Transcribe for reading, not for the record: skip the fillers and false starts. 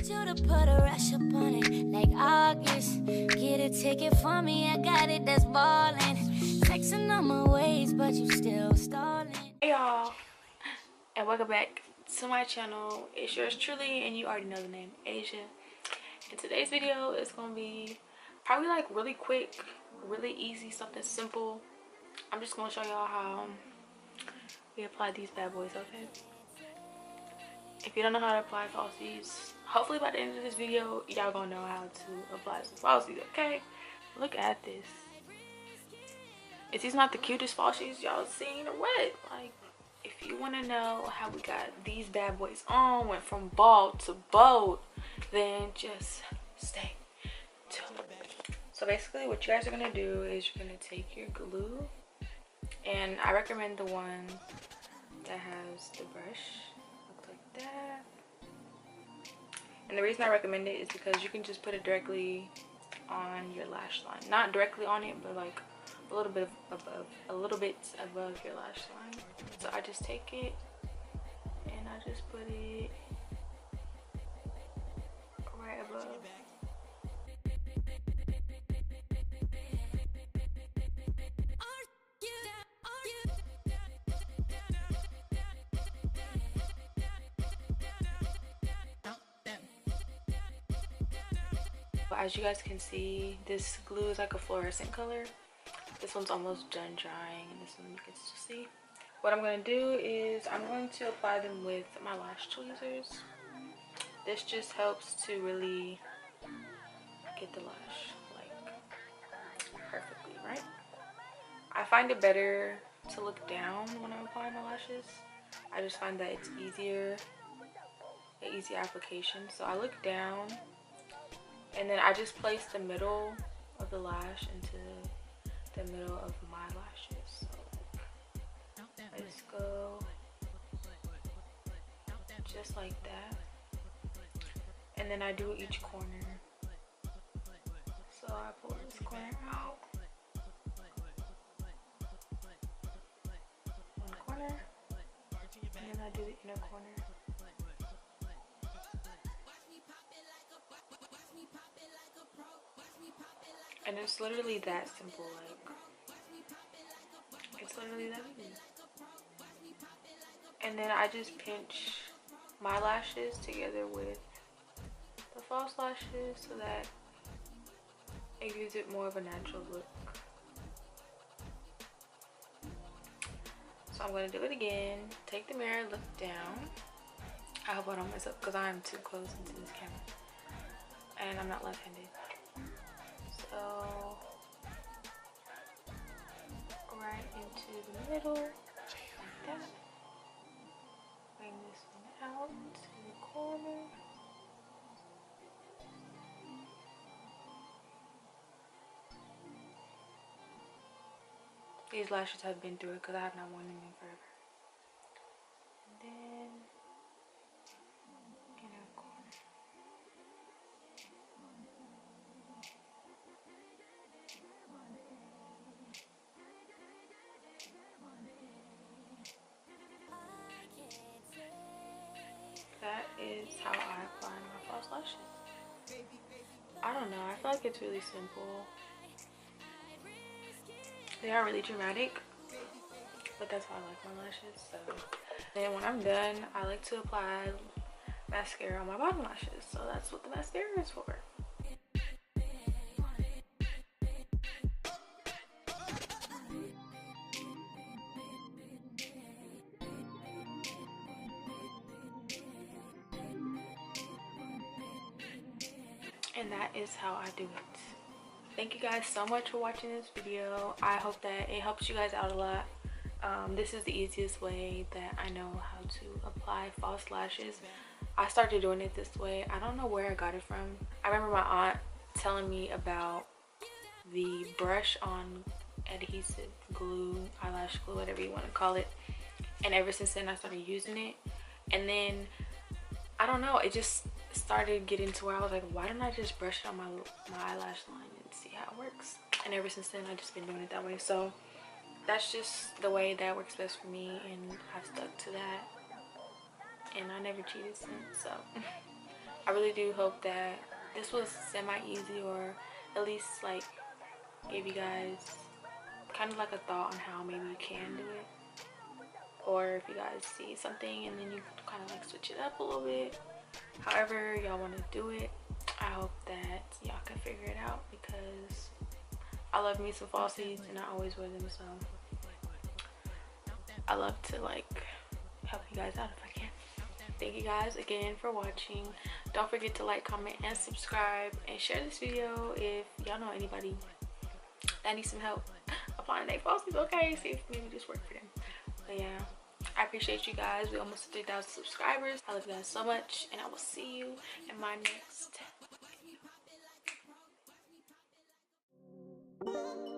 you to put a rush up on it like August. Get a ticket for me, I got it, that's ballin'. Texting on my ways, but you still stalling. Hey y'all, and welcome back to my channel. It's yours truly, and you already know the name, Asia. And today's video is gonna be probably like really quick, really easy, something simple. I'm just gonna show y'all how we apply these bad boys, okay? If you don't know how to apply falsies, hopefully by the end of this video, y'all gonna know how to apply some falsies, okay? Look at this. Is these not the cutest falsies y'all seen or what? Like, if you want to know how we got these bad boys on, went from bald to bold, then just stay tuned. So basically what you guys are going to do is you're going to take your glue, and I recommend the one that has the brush. Look like that. And the reason I recommend it is because you can just put it directly on your lash line. Not directly on it, but like a little bit above your lash line. So I just take it and I just put it right above. As you guys can see, this glue is like a fluorescent color. This one's almost done drying, and this one you can still see. What I'm going to do is I'm going to apply them with my lash tweezers. This just helps to really get the lash like perfectly, right? I find it better to look down when I'm applying my lashes. I just find that it's easier, an easy application. So I look down, and then I just place the middle of the lash into the middle of my lashes. So I just go just like that, and then I do each corner. So I pull this corner out, one corner, and then I do the inner corner. And it's literally that simple, like, it's literally that easy. And then I just pinch my lashes together with the false lashes so that it gives it more of a natural look. So I'm going to do it again. Take the mirror, look down. I hope I don't mess up because I'm too close into this camera. And I'm not left-handed. So right into the middle, like that. Bring this one out to the corner. These lashes have been through it because I have not worn them in forever. And then inner corner. That is how I apply my false lashes. I don't know, I feel like it's really simple. They are really dramatic, but that's how I like my lashes. So then when I'm done, I like to apply mascara on my bottom lashes. So that's what the mascara is for. And that is how I do it. Thank you guys so much for watching this video. I hope that it helps you guys out a lot. This is the easiest way that I know how to apply false lashes. I started doing it this way. I don't know where I got it from. I remember my aunt telling me about the brush on adhesive glue, eyelash glue, whatever you want to call it. And ever since then I started using it. And then I don't know, it just started getting to where I was like, why don't I just brush it on my eyelash line and see how it works? And ever since then I've just been doing it that way. So that's just the way that works best for me, and I've stuck to that, and I never cheated since. So I really do hope that this was semi-easy, or at least like gave you guys kind of like a thought on how maybe you can do it. Or if you guys see something and then you kind of like switch it up a little bit. However y'all want to do it, I hope that y'all can figure it out, because I love me some falsies and I always wear them, so I love to like help you guys out if I can. Thank you guys again for watching. Don't forget to like, comment, and subscribe, and share this video if y'all know anybody that needs some help applying their falsies. Okay, see if maybe this worked for them. But yeah, I appreciate you guys. We almost 3,000 subscribers. I love you guys so much, and I will see you in my next video.